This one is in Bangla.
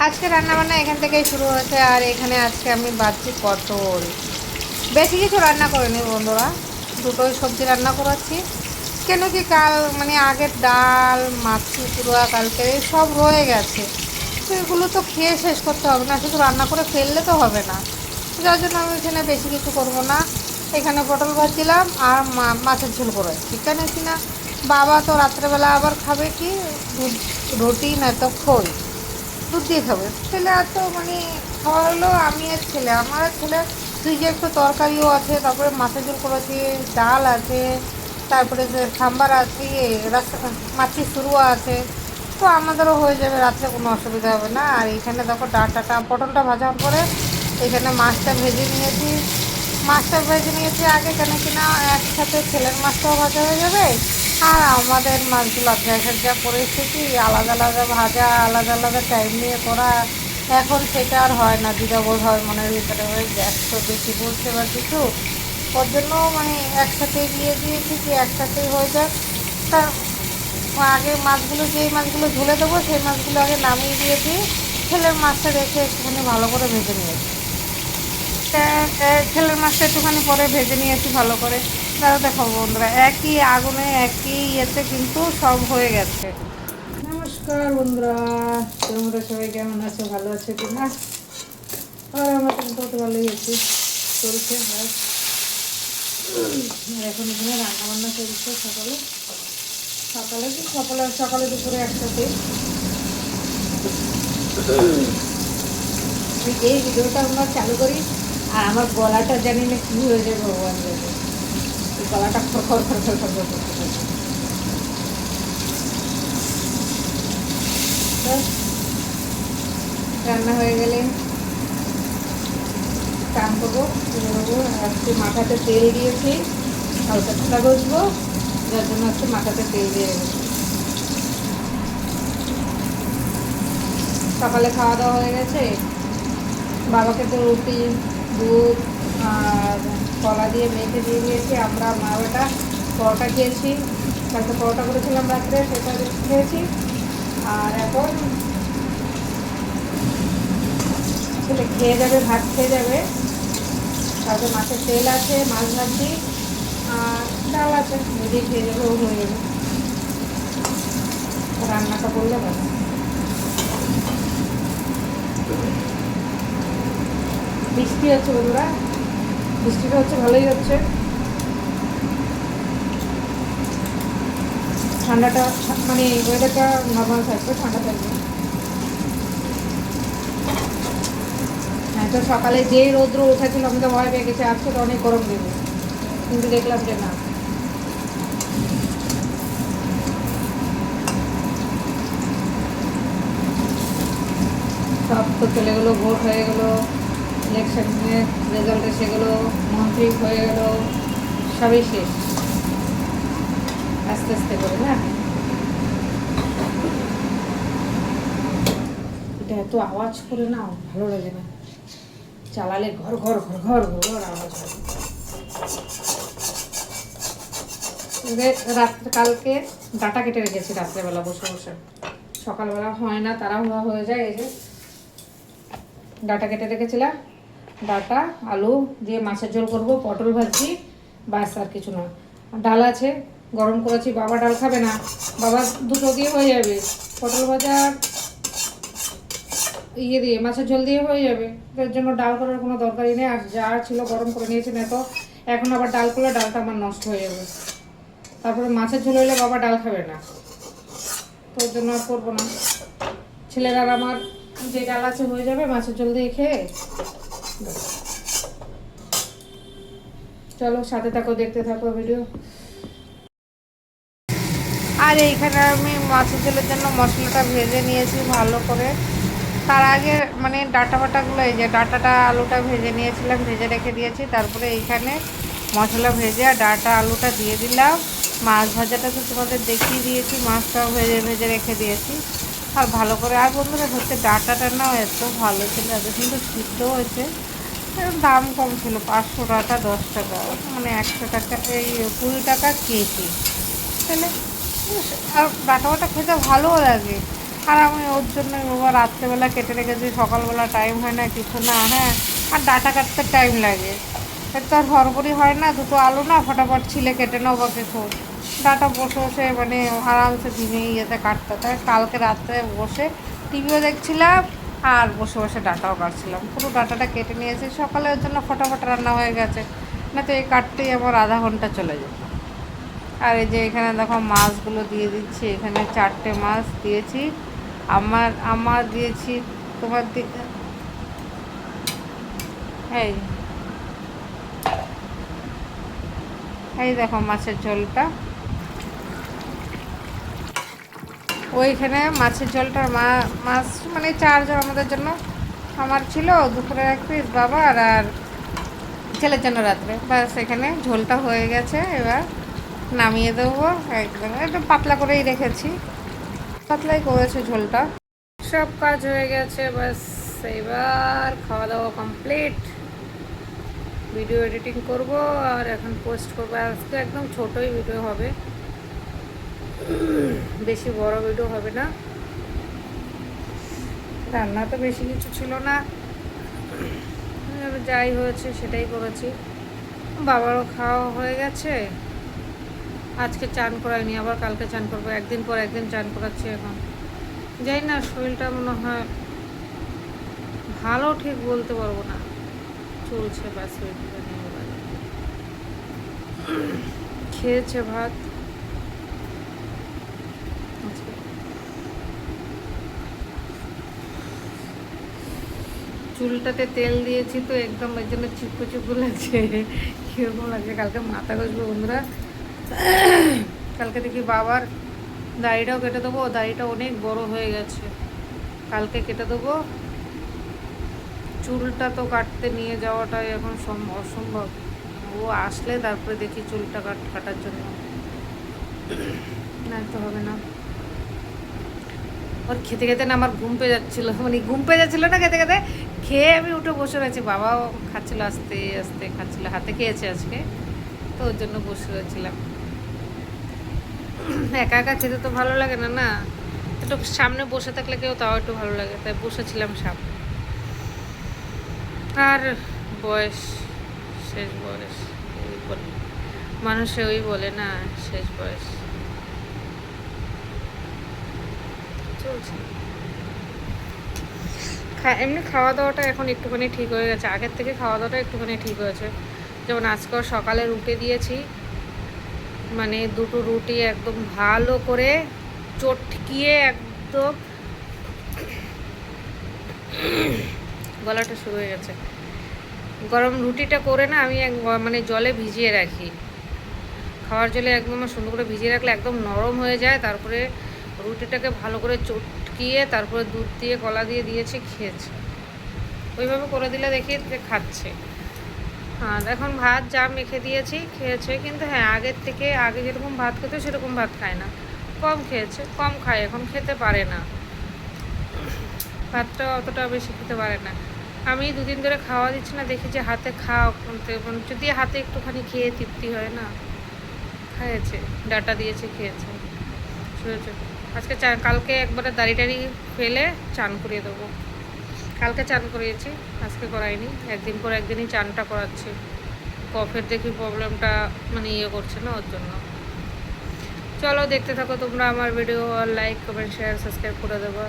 আজকে রান্নাবান্না এখান থেকেই শুরু হয়েছে। আর এখানে আজকে আমি বাচ্ছি পটল। বেশি কিছু রান্না করিনি বন্ধুরা, দুটোই সবজি রান্না করাচ্ছি। কেন কি কাল আগের ডাল মাছ পুরোয়া কালকে সব রয়ে গেছে, তো এগুলো তো খেয়ে শেষ করতে হবে না, শুধু রান্না করে ফেললে তো হবে না। যার জন্য আমি এখানে বেশি কিছু করবো না। এখানে পটল ভাজছিলাম আর মাছের ঝোল করেছি। কেন কি না, বাবা তো রাত্রেবেলা আবার খাবে কি দুধ, রুটি নয়তো খই, দুধ দিয়ে খাবে। ছেলে আর তো খাওয়া হলো আমি আর ছেলে, আমার আর ছেলে দুই যে একটু তরকারিও আছে, তারপরে মাছের ঝোল করেছি, ডাল আছে, তারপরে যে সাম্বার আছে, মাছের শুরুয়া আছে, তো আমাদেরও হয়ে যাবে, রাত্রে কোনো অসুবিধা হবে না। আর এইখানে দেখো ডাঁটাটা পটলটা ভাজার পরে এখানে মাছটা ভেজে নিয়েছি। আগে, কেন কিনা একসাথে ছেলের মাছটাও ভাজা হয়ে যাবে, আর আমাদের মাছগুলো গ্যাসের যা পরিস্থিতি, আলাদা আলাদা ভাজা, আলাদা আলাদা টাইম নিয়ে করা, এখন সেটা আর হয় না। দ্বিধাবোধ হয় মনের ভিতরে, ওই গ্যাস তো বেশি বলছে বা কিছু, ওর জন্য একসাথেই দিয়ে দিয়েছি যে একসাথেই হয়ে যাক। তার আগে মাছগুলো, যেই মাছগুলো ঝুলে দেবো সেই মাছগুলো আগে নামিয়ে দিয়েছি, ছেলের মাছটা রেখে একটুখানি ভালো করে ভেজে নিয়েছি। ছেলের মাছটা একটুখানি পরে ভেজে নিয়েছি ভালো করে। তারা দেখো বন্ধুরা, একই আগুনে একই ইয়েতে কিন্তু সব হয়ে গেছে। নমস্কার বন্ধুরা, তোমরা সবাই কেমন আছো, ভালো আছো কি না? আর আমরা কিন্তু তো ভালোই আছি, চলছে। এখন এখানে রান্নাবান্না চলছে সকালে সকালে কি সকালে সকালে দুপুরে একসাথে। এই ভিডিওটা আমরা চালু করি আর আমার গলাটা জানি না কী হয়ে যাবে, ভগবান যাবে, এই গলাটা খড় করতে রান্না হয়ে গেলে চান করবো, নেবো। আজকে মাথাতে তেল দিয়েছি, হালকা ঠান্ডা বসবো, যার জন্য আজকে মাথাতে তেল দিয়ে রেখেছি। সকালে খাওয়া দাওয়া হয়ে গেছে, বাবাকে তো রুটি, দুধ আর কলা দিয়ে মেখে দিয়ে দিয়েছি। আমরা মা বেটা পরোটা খেয়েছি, কালকে পরোটা করেছিলাম রাত্রে, সেটা খেয়েছি। আর এখন ছেলে খেয়ে যাবে, ভাত খেয়ে যাবে। তারপরে মাছের তেল আছে, মাছ ভাজি আর ডাল আছে, যদি খেয়ে যাবে ও হয়ে যাবে। রান্নাটা করলে ভালো। বৃষ্টি হচ্ছে বন্ধুরা, বৃষ্টিটা হচ্ছে, ভালোই হচ্ছে। ঠান্ডাটা ওয়েদারটা নর্মাল থাকবে, ঠান্ডা থাকবে। হ্যাঁ, তো সকালে যে রৌদ্র উঠেছিল আমি তো ভয় পেয়ে গেছি, আজকে তো অনেক গরম দেবে, কিন্তু দেখলাম যে না। সব তো চলে গেলো, ভোট হয়ে গেলো, ইলেকশনের রেজাল্ট এসে গেলো, মন্ত্রী হয়ে গেল, সবই শেষ আস্তে আস্তে করে না। এটা এত আওয়াজ করে না, ভালো লাগে না, চালালে ঘর ঘর ঘর ঘর ঘর আওয়াজ হয়। কালকে ডাটা কেটে রেখেছি রাত্রেবেলা বসে বসে, সকালবেলা হয় না, তাড়াহুড়া হয়ে যায়। এই যে ডাটা কেটে রেখেছিলাম, ডাটা আলু দিয়ে মাছের ঝোল করব, পটল ভাজি, বাস আর কিছু না। ডাল আছে, গরম করেছি, বাবা ডাল খাবে না, বাবা দুটো দিয়ে হয়ে যাবে, পটল ভাজা ইয়ে দিয়ে মাছের ঝোল দিয়ে হয়ে যাবে, এর জন্য ডাল করার কোনো দরকারই নেই। আর যা ছিল গরম করে নিয়েছি, না তো এখন আবার ডাল করলে ডালটা আমার নষ্ট হয়ে যাবে। তারপরে মাছের ঝোল হলে বাবা ডাল খাবে না, তো ওর জন্য আর করবো না। ছেলেরা আমার যে ডাল আছে হয়ে যাবে, মাছের ঝোল দিয়ে খেয়ে। চলো সাথে থাকো, দেখতে থাকো ভিডিও। আর এইখানে আমি মাছের ঝোলের জন্য মশলাটা ভেজে নিয়েছি ভালো করে। তার আগে ডাটা বাটাগুলো, এই যে ডাটাটা আলুটা ভেজে নিয়েছিলাম, ভেজে রেখে দিয়েছি। তারপরে এইখানে মশলা ভেজে আর ডাটা আলুটা দিয়ে দিলাম। মাছ ভাজাটা তো তোমাদের দেখিয়ে দিয়েছি, মাছটাও ভেজে ভেজে রেখে দিয়েছি। আর ভালো করে, আর বন্ধুরা হচ্ছে ডাটাটা নাও এত ভালো ছিল, এত সুন্দর সিদ্ধ হয়েছে। দাম কম ছিল, 500 টাকা 10 টাকা, 100 টাকা, এই 20 টাকা কেজি। তাহলে আর ডাটা বাটা খেতে ভালোও লাগে। আর আমি ওর জন্যই বাবা রাত্রেবেলা কেটে রেখেছি, সকালবেলা টাইম হয় না কিছু না। হ্যাঁ, আর ডাটা কাটতে টাইম লাগে, এর তো আর হড়বড়ি হয় না, দুটো আলু না ফটাফট ছিলে কেটে নাও বা কিছু, ডাটা বসে বসে মানে আরামসে দিনে ইয়েতে কাটতে। তাই কালকে রাত্রে বসে টিভিও দেখছিলাম আর বসে বসে ডাটাও কাটছিলাম, পুরো ডাটাটা কেটে নিয়েছি সকালে, ওর জন্য ফটাফট রান্না হয়ে গেছে। না তো এই কাটতেই আমার আধা ঘন্টা চলে যেত। আর এই যে এখানে দেখো মাছগুলো দিয়ে দিচ্ছি, এখানে 4টে মাছ দিয়েছি, আমার আমার দিয়েছি, তোমার এই এই দেখো মাছের ঝোলটা, ওইখানে মাছের ঝোলটার মাছ মানে 4জন আমাদের জন্য, আমার ছিল দুপুরে 1 পিস, বাবার আর ছেলের জন্য রাত্রে, ব্যাস এখানে ঝোলটা হয়ে গেছে। এবার নামিয়ে দেবো, একদম একটু পাতলা করেই রেখেছি, পাতলাই করেছে ঝোলটা। সব কাজ হয়ে গেছে, ব্যাস এবার খাওয়া দাওয়া কমপ্লিট, ভিডিও এডিটিং করব আর এখন পোস্ট করবো। আজকে একদম ছোটোই ভিডিও হবে, বেশি বড় ভিডিও হবে না। রান্না তো বেশি কিছু ছিল না, যাই হয়েছে সেটাই করেছি। বাবারও খাওয়া হয়ে গেছে, আজকে চান করাইনি, আবার কালকে চান করবো, একদিন পর একদিন চান করাচ্ছি। এখন যাই না, শরীরটা মনে হয় ভালো ঠিক বলতে পারবো না, চলছে ব্যাস। খেয়েছে ভাত, চুলটাতে তেল দিয়েছি তো একদম ওই জন্য চিপকু চিপকু লাগছে, কীরকম লাগছে। কালকে মাথা ঘষবো বন্ধুরা, কালকে দেখি বাবার দাড়িটাও কেটে দেবো, দাড়িটা অনেক বড় হয়ে গেছে, কালকে কেটে দেবো। চুলটা তো কাটতে নিয়ে যাওয়াটাই এখন অসম্ভব, ও আসলে তারপরে দেখি চুলটা কাটার জন্য, না তো হবে না। ওর খেতে খেতে না আমার ঘুম পেয়ে যাচ্ছিলো, মানে ঘুম পেয়ে যাচ্ছিলো না, খেতে খেতে খেয়ে আমি উঠে বসে রয়েছি, বাবাও খাচ্ছিল, আস্তে আস্তে খাচ্ছিলো, হাতে খেয়েছে আজকে, তো ওর জন্য বসে রয়েছিলাম। একা একা খেতে তো ভালো লাগে না, না একটু সামনে বসে থাকলে কেউ তাও একটু ভালো লাগে, তাই বসেছিলাম সামনে। আর বয়স, শেষ বয়স মানুষে ওই বলে না, শেষ বয়স চলছে। এমনি খাওয়া দাওয়াটা এখন একটুখানি ঠিক হয়ে গেছে, আগের থেকে খাওয়া দাওয়াটা একটুখানি ঠিক হয়েছে। যেমন আজকেও সকালে রুটি দিয়েছি, মানে 2টো রুটি একদম ভালো করে চটকিয়ে, একদম গলাটা শুরু হয়ে গেছে, গরম রুটিটা করে না আমি মানে জলে ভিজিয়ে রাখি, খাওয়ার জলে একদম সুন্দর করে ভিজিয়ে রাখলে একদম নরম হয়ে যায়। তারপরে রুটিটাকে ভালো করে চটকিয়ে তারপরে দুধ দিয়ে কলা দিয়ে দিয়েছি, খেয়েছে। ওইভাবে করে দিলে দেখি যে খাচ্ছে। আর এখন ভাত যা মেখে দিয়েছি খেয়েছে, কিন্তু হ্যাঁ আগের থেকে, আগে যেরকম ভাত খেতে সেরকম ভাত খায় না, কম খেয়েছে, কম খায়, এখন খেতে পারে না, ভাতটা অতটা বেশি খেতে পারে না। আমি 2 দিন ধরে খাওয়া দিচ্ছি না, দেখি যে হাতে খাওয়া, যদি হাতে একটুখানি খেয়ে তৃপ্তি হয় না, খেয়েছে, ডাটা দিয়েছে, খেয়েছে, শুয়েছে। আজকে কালকে একবারে দাড়ি টাড়ি ফেলে চান করিয়ে দেবো, কালকে চান করিয়েছি, আজকে করাইনি, একদিন পর একদিনই চানটা করাচ্ছি, কফের দেখি প্রবলেমটা মানে করছে না, ওর জন্য। চলো দেখতে থাকো তোমরা আমার ভিডিও, আর লাইক কমেন্ট শেয়ার সাবস্ক্রাইব করে দেবো।